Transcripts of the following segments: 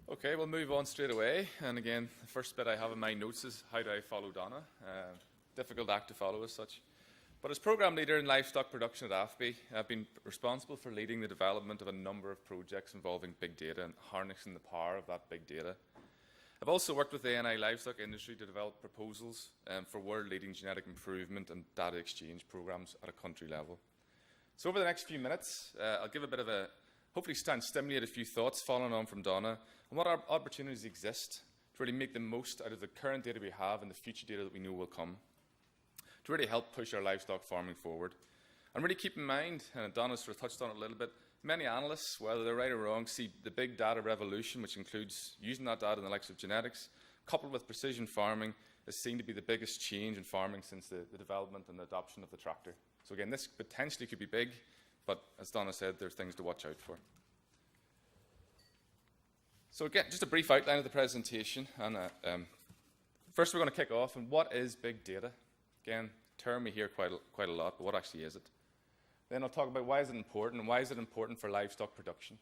Okay, we'll move on straight away. And again, the first bit I have in my notes is how do I follow Donna? Difficult act to follow as such. But as Programme Leader in Livestock Production at AFBI, I've been responsible for leading the development of a number of projects involving big data and harnessing the power of that big data. I've also worked with the ANI Livestock Industry to develop proposals for world-leading genetic improvement and data exchange programmes at a country level. So over the next few minutes, I'll give a bit of a, hopefully stimulate a few thoughts following on from Donna and what opportunities exist to really make the most out of the current data we have and the future data that we know will come, to really help push our livestock farming forward. And really keep in mind, and Donna sort of touched on it a little bit, many analysts, whether they're right or wrong, see the big data revolution, which includes using that data in the likes of genetics, coupled with precision farming, is seen to be the biggest change in farming since the development and adoption of the tractor. So again, this potentially could be big, but as Donna said, there's things to watch out for. So again, just a brief outline of the presentation. And first we're going to kick off, and what is big data? Again, term we hear quite a lot, but what actually is it? Then I'll talk about why is it important, and why is it important for livestock production.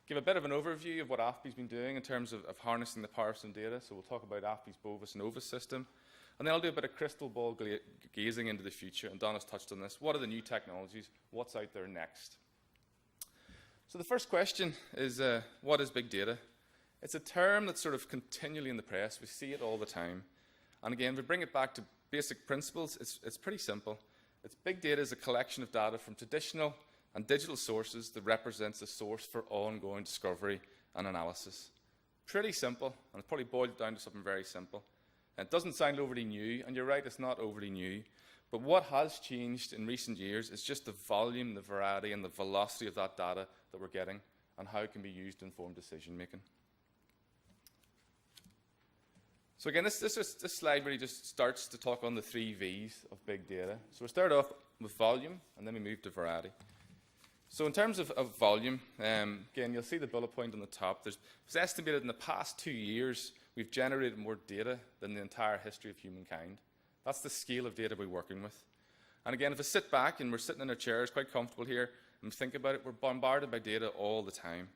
Give a bit of an overview of what AFBI's been doing in terms of harnessing the power of some data. So we'll talk about AFBI's Bovis and Ovis system. And then I'll do a bit of crystal ball gazing into the future, and Donna's touched on this. What are the new technologies? What's out there next? So the first question is, what is big data? It's a term that's sort of continually in the press. We see it all the time. And again, if we bring it back to basic principles, it's pretty simple. Big data is a collection of data from traditional and digital sources that represents a source for ongoing discovery and analysis. Pretty simple, and it's probably boiled down to something very simple. And it doesn't sound overly new, and you're right, it's not overly new. But what has changed in recent years is just the volume, the variety, and the velocity of that data that we're getting, and how it can be used to inform decision making. So again, this slide really just starts to talk on the 3 V's of big data. So we'll start off with volume, and then we move to variety. So in terms of volume, again, you'll see the bullet point on the top. It's estimated in the past 2 years, we've generated more data than the entire history of humankind. That's the scale of data we're working with. And again, if I sit back, and we're sitting in our chairs, quite comfortable here, and think about it, we're bombarded by data all the time.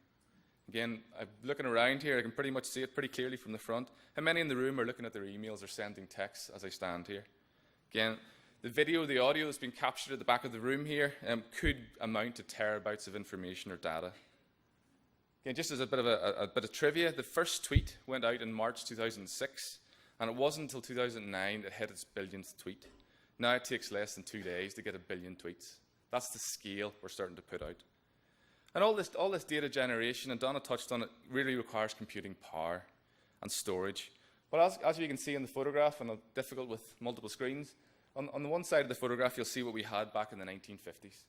Again, I'm looking around here, I can pretty much see it pretty clearly from the front. How many in the room are looking at their emails or sending texts as I stand here? Again, the video, the audio that's been captured at the back of the room here could amount to terabytes of information or data. Again, just as a bit of trivia, the first tweet went out in March 2006, and it wasn't until 2009 it hit its billionth tweet. Now it takes less than 2 days to get 1 billion tweets. That's the scale we're starting to put out. And all this data generation, and Donna touched on it, really requires computing power and storage. But as you can see in the photograph, and difficult with multiple screens, on the one side of the photograph you'll see what we had back in the 1950s.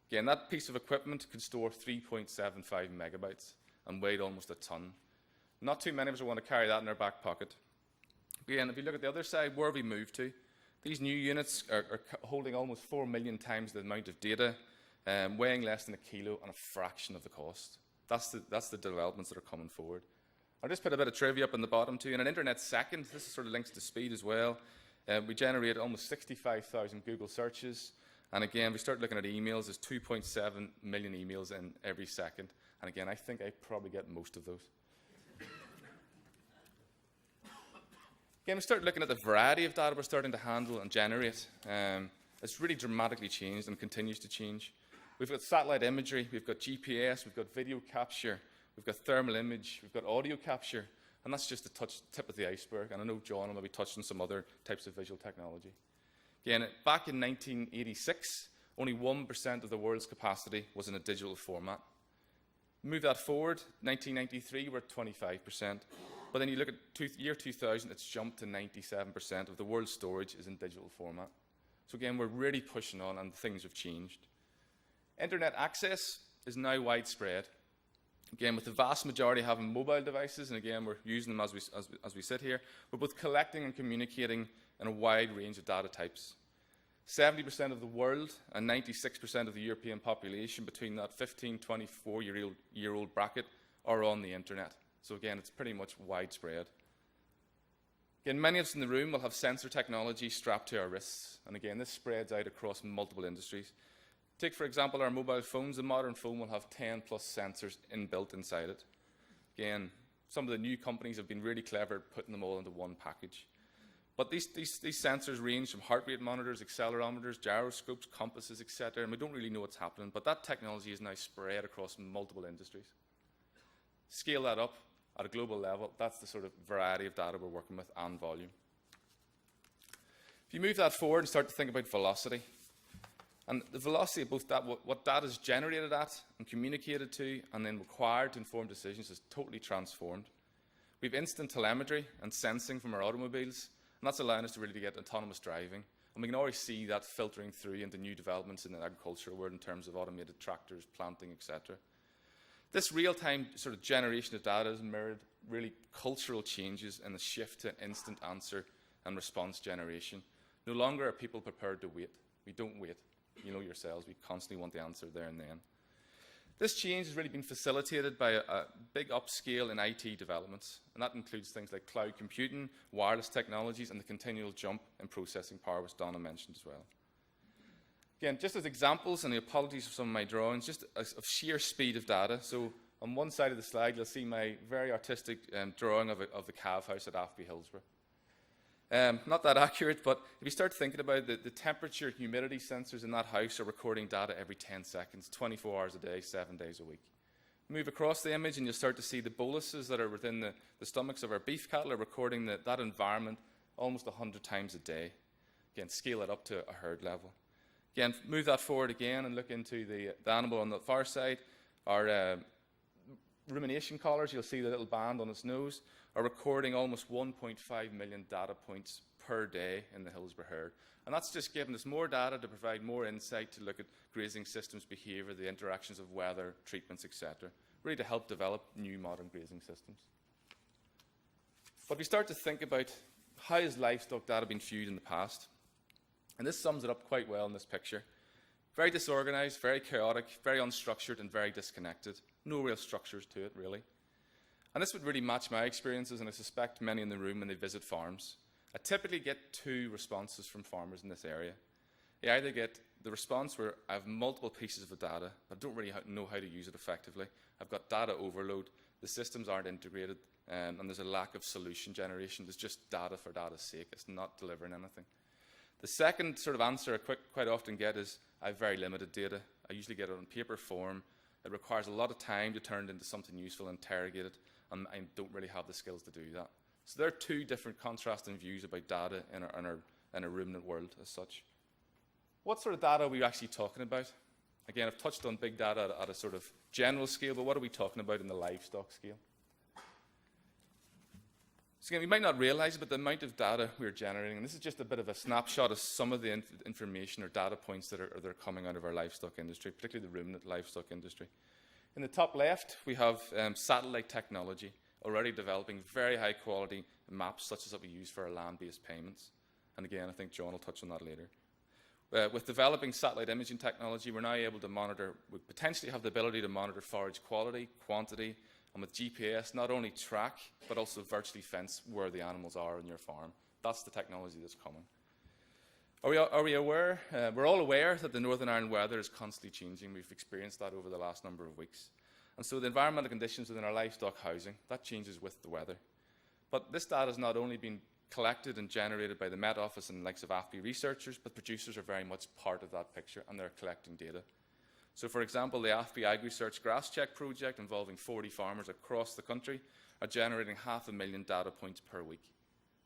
Again, that piece of equipment could store 3.75 megabytes and weighed almost a ton. Not too many of us want to carry that in our back pocket. Again, if you look at the other side, where have we moved to? These new units are holding almost 4 million times the amount of data, weighing less than 1 kilo and a fraction of the cost. That's the developments that are coming forward. I'll just put a bit of trivia up on the bottom too. In an internet second, this sort of links to speed as well. We generate almost 65,000 Google searches. And again, we start looking at emails, there's 2.7 million emails in every second. And again, I think I probably get most of those. Again, we start looking at the variety of data we're starting to handle and generate. It's really dramatically changed and continues to change. We've got satellite imagery, we've got GPS, we've got video capture, we've got thermal image, we've got audio capture, and that's just the tip of the iceberg. And I know John will maybe touch on some other types of visual technology. Again, back in 1986, only 1% of the world's capacity was in a digital format. Move that forward, 1993, we're at 25%. But then you look at year 2000, it's jumped to 97% of the world's storage is in digital format. So again, we're really pushing on, and things have changed. Internet access is now widespread. Again, with the vast majority having mobile devices, and again, we're using them as we sit here, we're both collecting and communicating in a wide range of data types. 70% of the world and 96% of the European population between that 15, 24-year-old bracket are on the internet. So again, it's pretty much widespread. Again, many of us in the room will have sensor technology strapped to our wrists. And again, this spreads out across multiple industries. Take, for example, our mobile phones. A modern phone will have 10 plus sensors inbuilt inside it. Again, some of the new companies have been really clever at putting them all into one package. But these sensors range from heart rate monitors, accelerometers, gyroscopes, compasses, etc. And we don't really know what's happening, but that technology is now spread across multiple industries. Scale that up at a global level, that's the sort of variety of data we're working with and volume. If you move that forward and start to think about velocity, and the velocity of both that, what data is generated at and communicated to and then required to inform decisions is totally transformed. We have instant telemetry and sensing from our automobiles, and that's allowing us to really get autonomous driving. And we can already see that filtering through into new developments in the agricultural world in terms of automated tractors, planting, etc. This real-time sort of generation of data has mirrored really cultural changes in the shift to instant answer and response generation. No longer are people prepared to wait. We don't wait. You know yourselves, we constantly want the answer there and then. This change has really been facilitated by a big upscale in IT developments, and that includes things like cloud computing, wireless technologies, and the continual jump in processing power, which Donna mentioned as well. Again, just as examples, and the apologies for some of my drawings, just of sheer speed of data. So on one side of the slide, you'll see my very artistic drawing of the calf house at AFBI Hillsborough. Not that accurate, but if you start thinking about it, the temperature, humidity sensors in that house are recording data every 10 seconds, 24 hours a day, 7 days a week. Move across the image and you'll start to see the boluses that are within the stomachs of our beef cattle are recording that environment almost 100 times a day. Again, scale it up to a herd level. Again, move that forward again and look into the animal on the far side. Our rumination collars, you'll see the little band on its nose, are recording almost 1.5 million data points per day in the Hillsborough herd. And that's just giving us more data to provide more insight to look at grazing systems behaviour, the interactions of weather, treatments, etc. Really to help develop new modern grazing systems. But we start to think about how has livestock data been viewed in the past? And this sums it up quite well in this picture. Very disorganised, very chaotic, very unstructured and very disconnected. No real structures to it, really. And this would really match my experiences, and I suspect many in the room when they visit farms. I typically get two responses from farmers in this area. You either get the response where I have multiple pieces of data, but I don't really know how to use it effectively. I've got data overload, the systems aren't integrated, and there's a lack of solution generation. There's just data for data's sake. It's not delivering anything. The second sort of answer I quite often get is I have very limited data. I usually get it on paper form. It requires a lot of time to turn it into something useful and interrogate it, and I don't really have the skills to do that. So there are two different contrasting views about data in our ruminant world as such. What sort of data are we actually talking about? Again, I've touched on big data at a sort of general scale, but what are we talking about in the livestock scale? So again, we might not realise it, but the amount of data we're generating, and this is just a bit of a snapshot of some of the information or data points that are coming out of our livestock industry, particularly the ruminant livestock industry. In the top left, we have satellite technology already developing very high quality maps such as that we use for our land-based payments. And again, I think John will touch on that later. With developing satellite imaging technology, we're now able to monitor, we potentially have the ability to monitor forage quality, quantity, and with GPS, not only track, but also virtually fence where the animals are on your farm. That's the technology that's coming. Are we aware? We're all aware that the Northern Ireland weather is constantly changing. We've experienced that over the last number of weeks. And so the environmental conditions within our livestock housing, that changes with the weather. But this data has not only been collected and generated by the Met Office and the likes of AFBI researchers, but producers are very much part of that picture, and they're collecting data. So, for example, the AFBI Agri-Research Grass Check project involving 40 farmers across the country are generating 500,000 data points per week.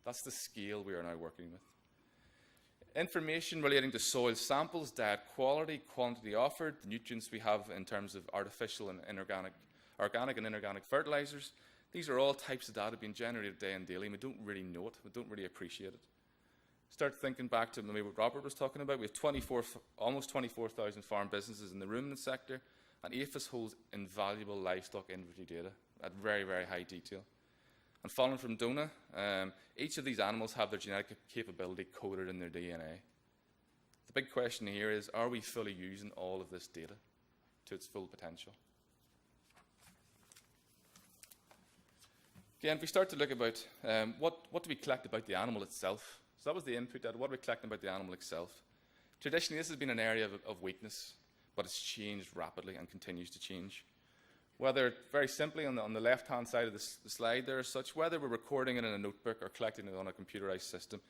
That's the scale we are now working with. Information relating to soil samples, diet quality, quantity offered, the nutrients we have in terms of artificial and organic and inorganic fertilizers. These are all types of data being generated day and daily, and we don't really know it, we don't really appreciate it. Start thinking back to maybe what Robert was talking about. We have almost 24,000 farm businesses in the ruminant sector, and AFIS holds invaluable livestock inventory data at very, very high detail. And following from Donna, each of these animals have their genetic capability coded in their DNA. The big question here is, are we fully using all of this data to its full potential? Again, if we start to look about what do we collect about the animal itself? So that was the input data. What are we collecting about the animal itself? Traditionally, this has been an area of weakness, but it's changed rapidly and continues to change. Whether, very simply, on the left-hand side of the slide there as such, whether we're recording it in a notebook or collecting it on a computerized system,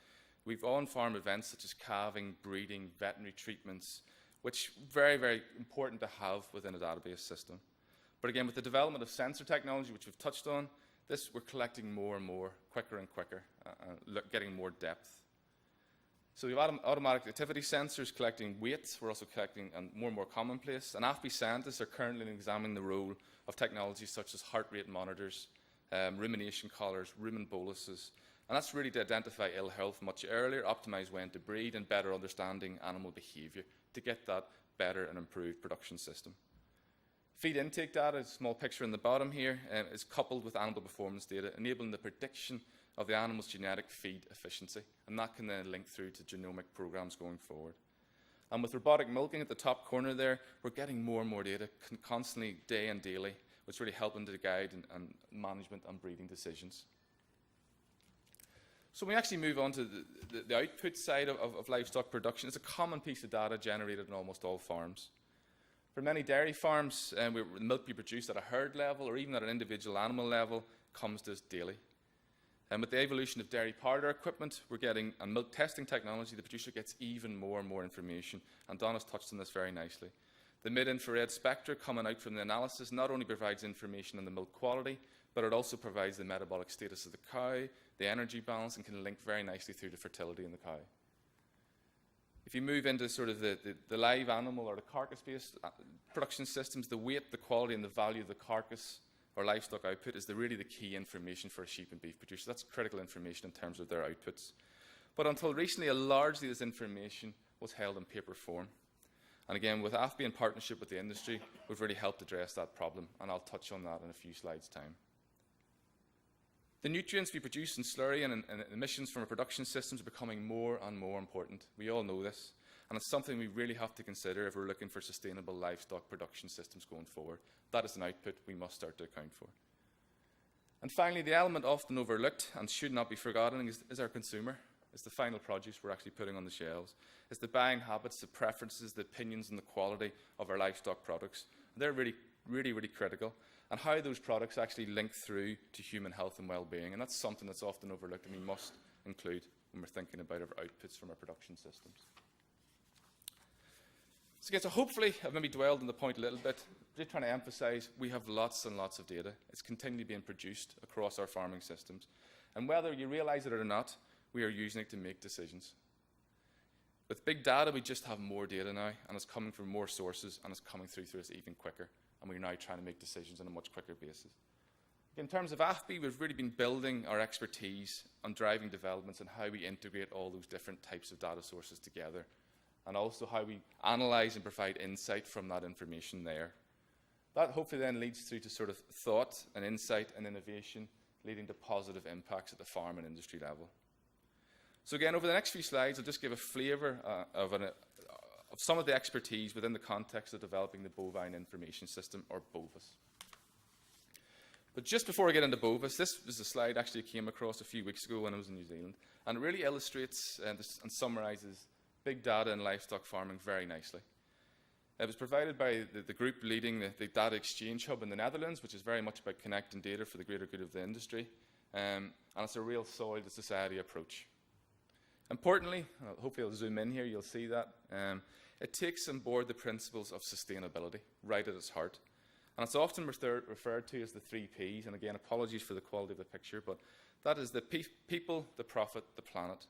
we've on-farm events such as calving, breeding, veterinary treatments, which very, very important to have within a database system. But again, with the development of sensor technology, which we've touched on, we're collecting more and more, quicker and quicker, getting more depth. So we have automatic activity sensors collecting weight. We're also collecting more and more commonplace. And AFBI scientists are currently examining the role of technologies such as heart rate monitors, rumination collars, rumen boluses. And that's really to identify ill health much earlier, optimize when to breed, and better understanding animal behaviour to get that better and improved production system. Feed intake data, a small picture in the bottom here, is coupled with animal performance data, enabling the prediction of the animal's genetic feed efficiency, and that can then link through to genomic programs going forward. And with robotic milking at the top corner there, we're getting more and more data constantly, day and daily, which is really helping to guide and management and breeding decisions. So when we actually move on to the output side of livestock production, it's a common piece of data generated in almost all farms. For many dairy farms, the milk we produce at a herd level or even at an individual animal level comes to us daily. And with the evolution of dairy powder equipment and milk testing technology, the producer gets even more and more information, and Donna's touched on this very nicely. The mid-infrared spectra coming out from the analysis not only provides information on the milk quality, but it also provides the metabolic status of the cow, the energy balance, and can link very nicely through to fertility in the cow. If you move into sort of the live animal or the carcass-based production systems, the weight, the quality, and the value of the carcass or livestock output is really the key information for a sheep and beef producer. That's critical information in terms of their outputs. But until recently, largely this information was held in paper form. And again, with AFBI in partnership with the industry, we've really helped address that problem, and I'll touch on that in a few slides' time. The nutrients we produce in slurry and emissions from our production systems are becoming more and more important. We all know this, and it's something we really have to consider if we're looking for sustainable livestock production systems going forward. That is an output we must start to account for. And finally, the element often overlooked and should not be forgotten is our consumer. It's the final produce we're actually putting on the shelves. It's the buying habits, the preferences, the opinions, and the quality of our livestock products. They're really, really, really critical, and how those products actually link through to human health and well-being. And that's something that's often overlooked and we must include when we're thinking about our outputs from our production systems. So again, hopefully I've maybe dwelled on the point a little bit, just trying to emphasise we have lots and lots of data. It's continually being produced across our farming systems. And whether you realise it or not, we are using it to make decisions. With big data, we just have more data now, and it's coming from more sources, and it's coming through to us even quicker. And we're now trying to make decisions on a much quicker basis. In terms of AFBI, we've really been building our expertise on driving developments and how we integrate all those different types of data sources together, and also how we analyse and provide insight from that information there. That hopefully then leads through to sort of thought and insight and innovation, leading to positive impacts at the farm and industry level. So again, over the next few slides, I'll just give a flavour of some of the expertise within the context of developing the Bovine Information System, or Bovis. But just before I get into Bovis, this was a slide actually I came across a few weeks ago when I was in New Zealand, and it really illustrates and summarises big data in livestock farming very nicely. It was provided by the group leading the Data Exchange Hub in the Netherlands, which is very much about connecting data for the greater good of the industry, and it's a real soil-to-society approach. Importantly, hopefully I'll zoom in here, you'll see that, it takes on board the principles of sustainability right at its heart. And it's often referred to as the 3 Ps, and again, apologies for the quality of the picture, but that is the people, the profit, the planet.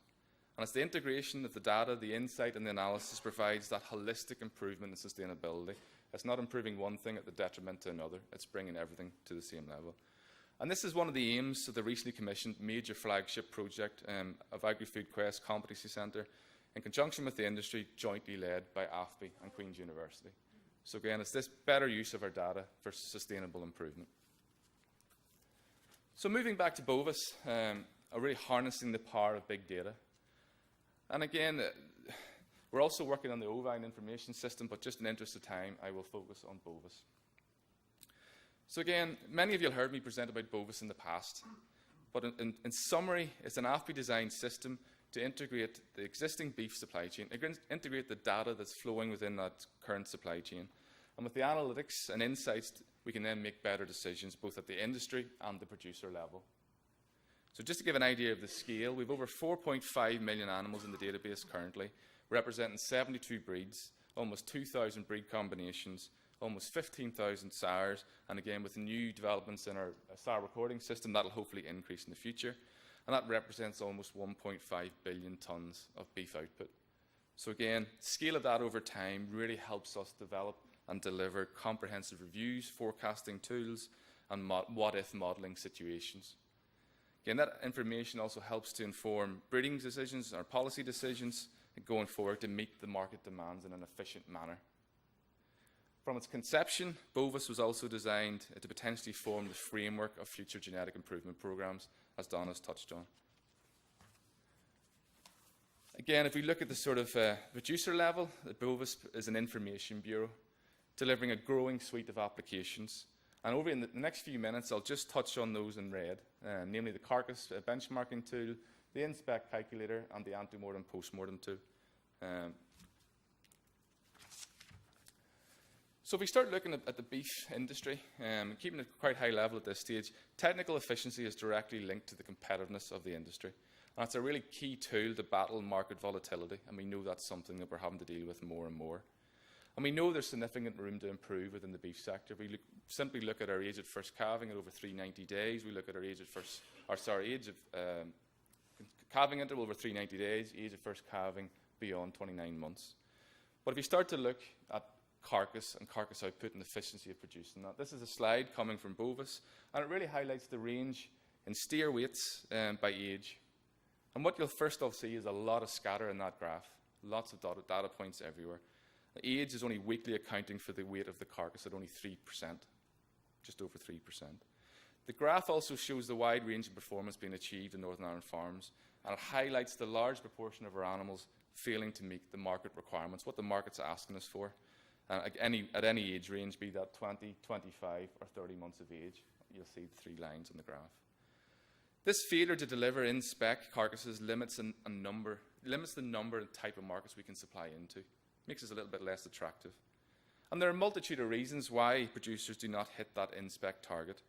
And it's the integration of the data, the insight, and the analysis provides that holistic improvement in sustainability. It's not improving one thing at the detriment to another, it's bringing everything to the same level. And this is one of the aims of the recently commissioned major flagship project of Agri-Food Quest Competency Centre, in conjunction with the industry, jointly led by AFBI and Queen's University. So again, it's this better use of our data for sustainable improvement. So moving back to Bovis, are really harnessing the power of big data. And again, we're also working on the Bovine Information System, but just in the interest of time, I will focus on Bovis. So again, many of you have heard me present about Bovis in the past, but in summary, it's an AFBI-designed system to integrate the existing beef supply chain, integrate the data that's flowing within that current supply chain, and with the analytics and insights we can then make better decisions both at the industry and the producer level. So just to give an idea of the scale, we have over 4.5 million animals in the database currently, representing 72 breeds, almost 2,000 breed combinations, almost 15,000 sires, and again with the new developments in our sire recording system, that will hopefully increase in the future. And that represents almost 1.5 billion tonnes of beef output. So again, scale of that over time really helps us develop and deliver comprehensive reviews, forecasting tools, and what-if modelling situations. Again, that information also helps to inform breeding decisions, our policy decisions, going forward to meet the market demands in an efficient manner. From its conception, Bovis was also designed to potentially form the framework of future genetic improvement programs, as Don has touched on. Again, if we look at the sort of producer level, Bovis is an information bureau, delivering a growing suite of applications. And over in the next few minutes, I'll just touch on those in red, namely the carcass benchmarking tool, the inspect calculator, and the antemortem postmortem tool. So if we start looking at the beef industry, keeping it quite high level at this stage, technical efficiency is directly linked to the competitiveness of the industry. And it's a really key tool to battle market volatility, and we know that's something that we're having to deal with more and more. And we know there's significant room to improve within the beef sector. We simply look at our age at first calving at over 390 days. We look at our age of calving interval over 390 days, age of first calving beyond 29 months. But if you start to look at carcass and carcass output and efficiency of producing that, this is a slide coming from Bovis, and it really highlights the range in steer weights by age. And what you'll first off see is a lot of scatter in that graph, lots of data points everywhere. The age is only weakly accounting for the weight of the carcass at only 3%, just over 3%. The graph also shows the wide range of performance being achieved in Northern Ireland farms, and it highlights the large proportion of our animals failing to meet the market requirements, what the market's asking us for, at any age range, be that 20, 25, or 30 months of age. You'll see the 3 lines on the graph. This failure to deliver in spec carcasses limits the number and type of markets we can supply into. Makes us a little bit less attractive. And there are a multitude of reasons why producers do not hit that in spec target,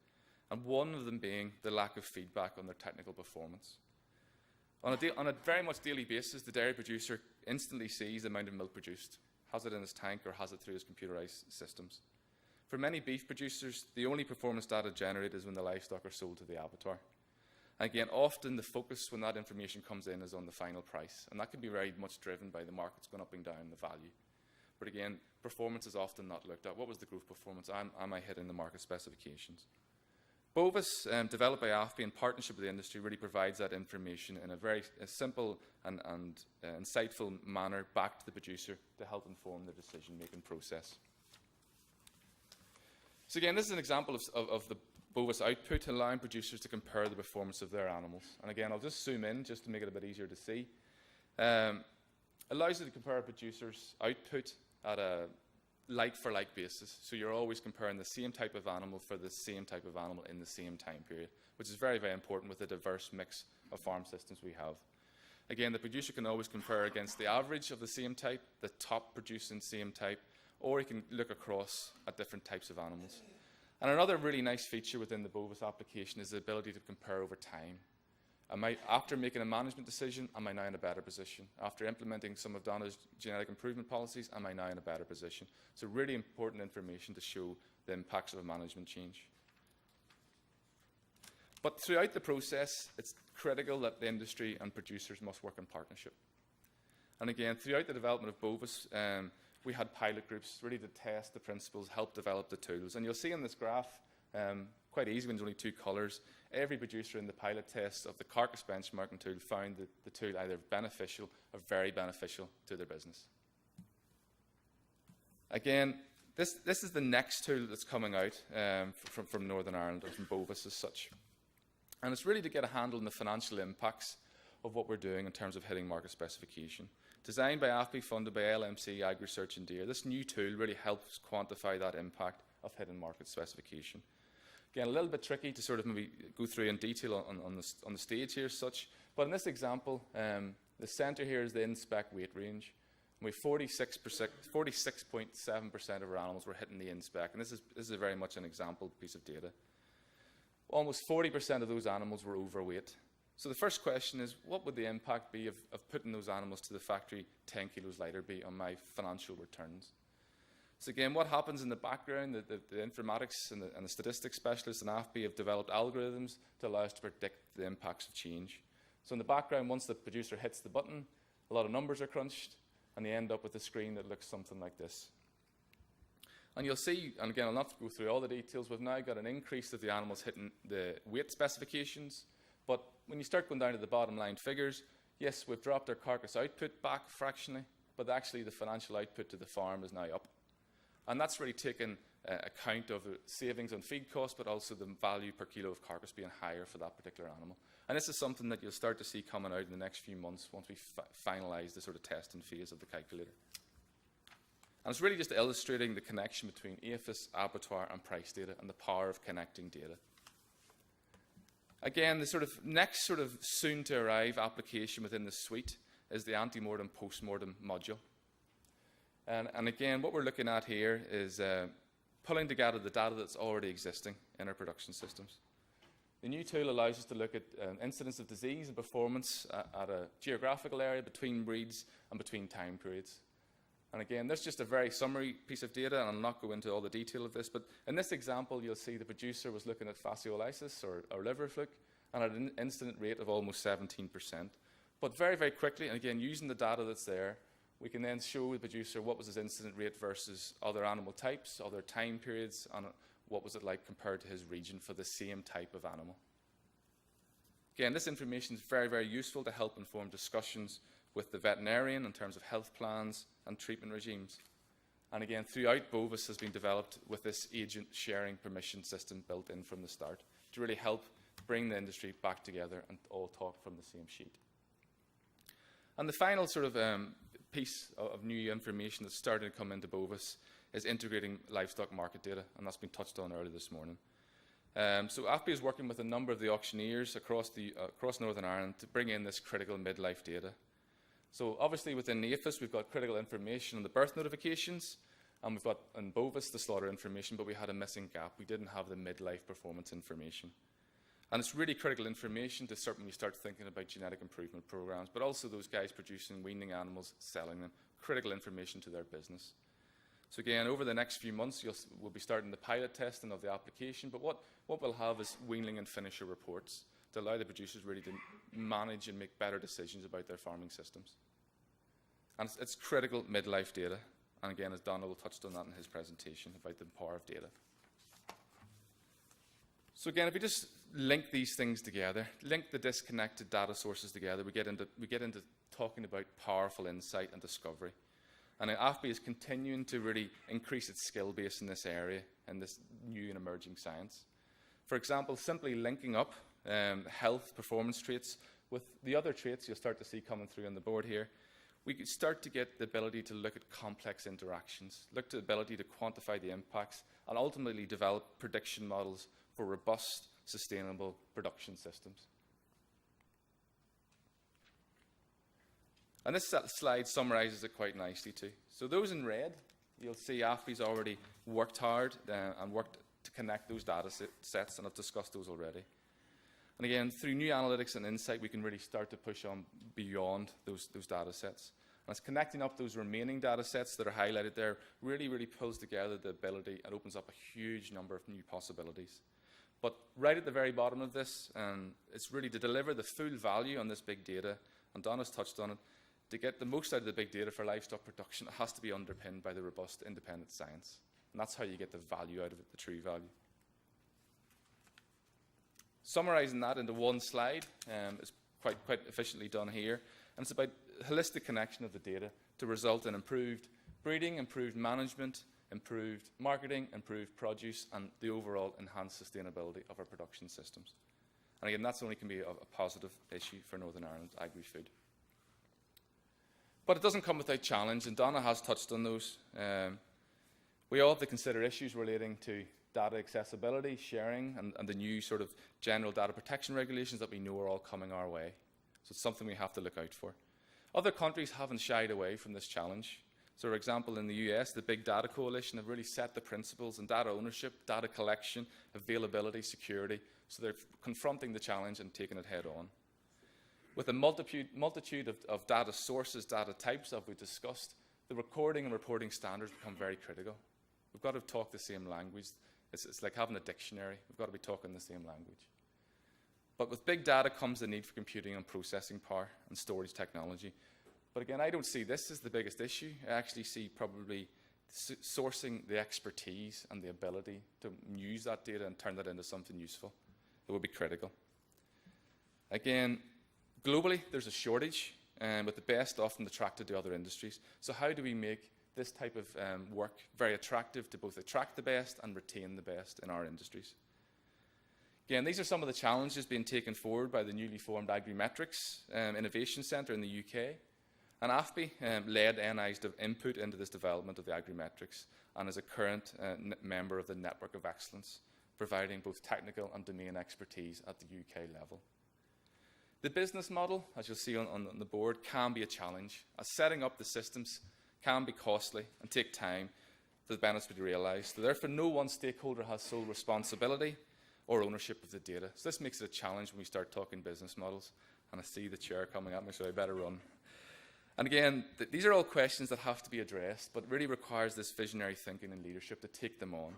and one of them being the lack of feedback on their technical performance. On a very much daily basis, the dairy producer instantly sees the amount of milk produced, has it in his tank or has it through his computerized systems. For many beef producers, the only performance data generated is when the livestock are sold to the abattoir. Again, often the focus when that information comes in is on the final price, and that can be very much driven by the markets going up and down the value. But again, performance is often not looked at. What was the growth performance? Am I hitting the market specifications? Bovis, developed by AFBI in partnership with the industry, really provides that information in a very simple and insightful manner back to the producer to help inform the decision-making process. So again, this is an example of the Bovis output, allowing producers to compare the performance of their animals. And again, I'll just zoom in just to make it a bit easier to see. Allows you to compare a producer's output at a like-for-like basis. So you're always comparing the same type of animal for the same type of animal in the same time period, which is very, very important with the diverse mix of farm systems we have. Again, the producer can always compare against the average of the same type, the top producing same type, or he can look across at different types of animals. And another really nice feature within the Bovis application is the ability to compare over time. After making a management decision, am I now in a better position? After implementing some of Donna's genetic improvement policies, am I now in a better position? So really important information to show the impacts of a management change. But throughout the process, it's critical that the industry and producers must work in partnership. And again, throughout the development of Bovis, we had pilot groups ready to test the principles, help develop the tools. And you'll see in this graph, quite easy when there's only 2 colours, every producer in the pilot test of the carcass benchmarking tool found that the tool either beneficial or very beneficial to their business. Again, this is the next tool that's coming out from Northern Ireland, or from Bovis as such. And it's really to get a handle on the financial impacts of what we're doing in terms of hitting market specification. Designed by AFBI, funded by LMC, Agri-Research and DEER, this new tool really helps quantify that impact of hitting market specification. Again, a little bit tricky to sort of maybe go through in detail on the stage here as such, but in this example, the centre here is the in-spec weight range. and we 46.7% of our animals were hitting the in-spec, and this is very much an example piece of data. Almost 40% of those animals were overweight. So the first question is, what would the impact be of putting those animals to the factory 10 kilos lighter be on my financial returns? So again, what happens in the background, the informatics and the statistics specialists in AFBI have developed algorithms to allow us to predict the impacts of change. So in the background, once the producer hits the button, a lot of numbers are crunched, and they end up with a screen that looks something like this. And you'll see, and again, I'll not go through all the details, we've now got an increase of the animals hitting the weight specifications, but when you start going down to the bottom line figures, yes, we've dropped our carcass output back fractionally, but actually the financial output to the farm is now up. And that's really taken account of the savings on feed costs, but also the value per kilo of carcass being higher for that particular animal. And this is something that you'll start to see coming out in the next few months once we finalise the sort of testing phase of the calculator. And it's really just illustrating the connection between APHIS, abattoir and price data and the power of connecting data. Again, the sort of next sort of soon-to-arrive application within the suite is the ante-mortem, post-mortem module. And again, what we're looking at here is pulling together the data that's already existing in our production systems. The new tool allows us to look at incidence of disease and performance at a geographical area, between breeds and between time periods. And again, this is just a very summary piece of data, and I'll not go into all the detail of this, but in this example, you'll see the producer was looking at fasciolitis or liver fluke, and had an incident rate of almost 17%. But very, very quickly, and again, using the data that's there, we can then show the producer what was his incident rate versus other animal types, other time periods, and what was it like compared to his region for the same type of animal. Again, this information is very, very useful to help inform discussions with the veterinarian in terms of health plans and treatment regimes. And again, throughout, Bovis has been developed with this agent sharing permission system built in from the start to really help bring the industry back together and all talk from the same sheet. And the final sort of piece of new information that's starting to come into Bovis is integrating livestock market data, and that's been touched on earlier this morning. So AFBI is working with a number of the auctioneers across Northern Ireland to bring in this critical midlife data. So obviously within the APHIS we've got critical information on the birth notifications, and we've got in Bovis the slaughter information, but we had a missing gap. We didn't have the midlife performance information. And it's really critical information to certainly start thinking about genetic improvement programs, but also those guys producing weaning animals, selling them, critical information to their business. So again, over the next few months, we'll be starting the pilot testing of the application, but what we'll have is weaning and finisher reports to allow the producers really to manage and make better decisions about their farming systems. And it's critical midlife data, and again, as Donald touched on that in his presentation about the power of data. So again, if we just link these things together, link the disconnected data sources together, we get into talking about powerful insight and discovery. And AFBI is continuing to really increase its skill base in this area, in this new and emerging science. For example, simply linking up health performance traits with the other traits you'll start to see coming through on the board here, we could start to get the ability to look at complex interactions, look to the ability to quantify the impacts, and ultimately develop prediction models for robust, sustainable production systems. And this slide summarises it quite nicely too. So those in red, you'll see AFBI's already worked hard and worked to connect those data sets, and I've discussed those already. And again, through new analytics and insight, we can really start to push on beyond those data sets. And it's connecting up those remaining data sets that are highlighted there really, really pulls together the ability and opens up a huge number of new possibilities. But right at the very bottom of this, it's really to deliver the full value on this big data, and Donna's touched on it. To get the most out of the big data for livestock production, it has to be underpinned by the robust independent science. And that's how you get the value out of it, the true value. Summarising that into one slide is quite efficiently done here. And it's about holistic connection of the data to result in improved breeding, improved management, improved marketing, improved produce, and the overall enhanced sustainability of our production systems. And again, that's only can be a positive issue for Northern Ireland Agri-Food. But it doesn't come without challenge, and Donna has touched on those. We all have to consider issues relating to data accessibility, sharing, and the new sort of general data protection regulations that we know are all coming our way. So it's something we have to look out for. Other countries haven't shied away from this challenge. So, for example, in the US, the Big Data Coalition have really set the principles in data ownership, data collection, availability, security. So they're confronting the challenge and taking it head on. With a multitude of data sources, data types that we discussed, the recording and reporting standards become very critical. We've got to talk the same language. It's like having a dictionary. We've got to be talking the same language. But with big data comes the need for computing and processing power and storage technology. But again, I don't see this as the biggest issue. I actually see probably sourcing the expertise and the ability to use that data and turn that into something useful. It would be critical. Again, globally, there's a shortage, with the best often attracted to other industries. So how do we make this type of work very attractive to both attract the best and retain the best in our industries? Again, these are some of the challenges being taken forward by the newly formed Agri-Metrics Innovation Centre in the UK. And AFBI led NI's input into this development of the Agri-Metrics and is a current member of the Network of Excellence, providing both technical and domain expertise at the UK level. The business model, as you'll see on the board, can be a challenge, as setting up the systems can be costly and take time for the benefits to be realised. So therefore, no one stakeholder has sole responsibility or ownership of the data. So this makes it a challenge when we start talking business models. And I see the chair coming at me, so I better run. And again, these are all questions that have to be addressed, but really requires this visionary thinking and leadership to take them on.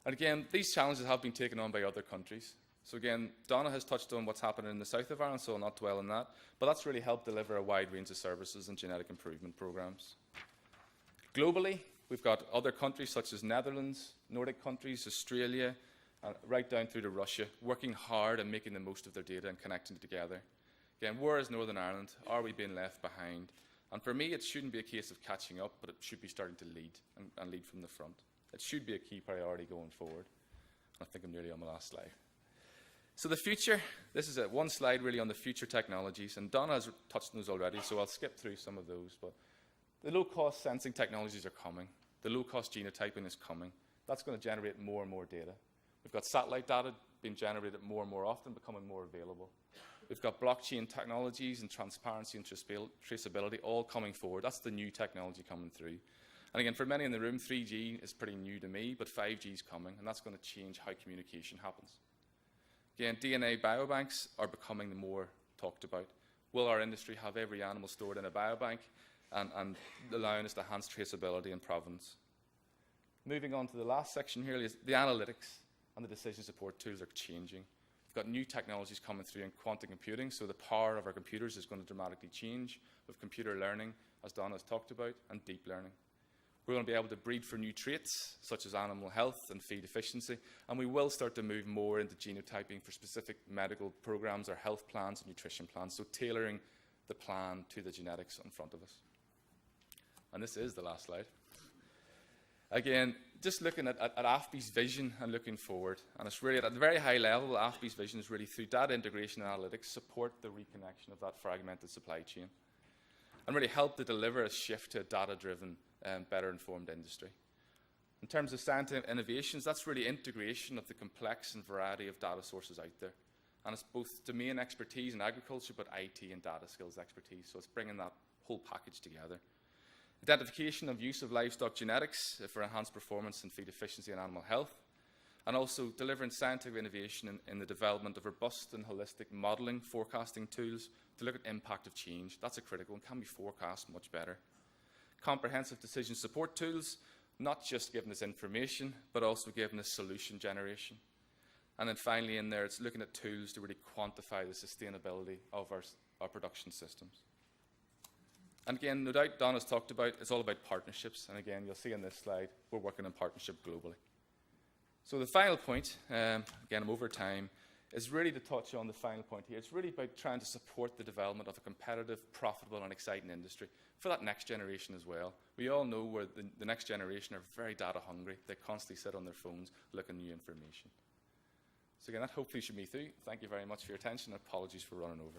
And again, these challenges have been taken on by other countries. So again, Donna has touched on what's happening in the south of Ireland, so I'll not dwell on that. But that's really helped deliver a wide range of services and genetic improvement programs. Globally, we've got other countries such as Netherlands, Nordic countries, Australia, right down through to Russia, working hard and making the most of their data and connecting it together. Again, where is Northern Ireland? Are we being left behind? And for me, it shouldn't be a case of catching up, but it should be starting to lead and lead from the front. It should be a key priority going forward. I think I'm nearly on my last slide. So the future, this is one slide really on the future technologies, and Donna has touched on those already, so I'll skip through some of those. But the low-cost sensing technologies are coming. The low-cost genotyping is coming. That's going to generate more and more data. We've got satellite data being generated more and more often, becoming more available. We've got blockchain technologies and transparency and traceability all coming forward. That's the new technology coming through. And again, for many in the room, 3G is pretty new to me, but 5G is coming, and that's going to change how communication happens. Again, DNA biobanks are becoming more talked about. Will our industry have every animal stored in a biobank and allowing us to enhance traceability and provenance? Moving on to the last section here, is the analytics and the decision support tools are changing. We've got new technologies coming through in quantum computing, so the power of our computers is going to dramatically change with computer learning, as Donna has talked about, and deep learning. We're going to be able to breed for new traits, such as animal health and feed efficiency, and we will start to move more into genotyping for specific medical programs or health plans and nutrition plans, so tailoring the plan to the genetics in front of us. And this is the last slide. Again, just looking at AFBI's vision and looking forward, and it's really at a very high level, AFBI's vision is really through data integration and analytics, support the reconnection of that fragmented supply chain, and really help to deliver a shift to a data-driven, better informed industry. In terms of scientific innovations, that's really integration of the complex and variety of data sources out there. And it's both domain expertise in agriculture, but IT and data skills expertise, so it's bringing that whole package together. Identification of use of livestock genetics for enhanced performance and feed efficiency and animal health, and also delivering scientific innovation in the development of robust and holistic modelling forecasting tools to look at impact of change. That's a critical and can be forecast much better. Comprehensive decision support tools, not just giving us information, but also giving us solution generation. And then finally in there, it's looking at tools to really quantify the sustainability of our production systems. And again, no doubt Donna's talked about, it's all about partnerships. And again, you'll see on this slide, we're working in partnership globally. So the final point, again, I'm over time, is really to touch on the final point here. It's really about trying to support the development of a competitive, profitable, and exciting industry for that next generation as well. We all know where the next generation are very data hungry. They constantly sit on their phones looking at new information. So again, that hopefully should be through. Thank you very much for your attention. Apologies for running over.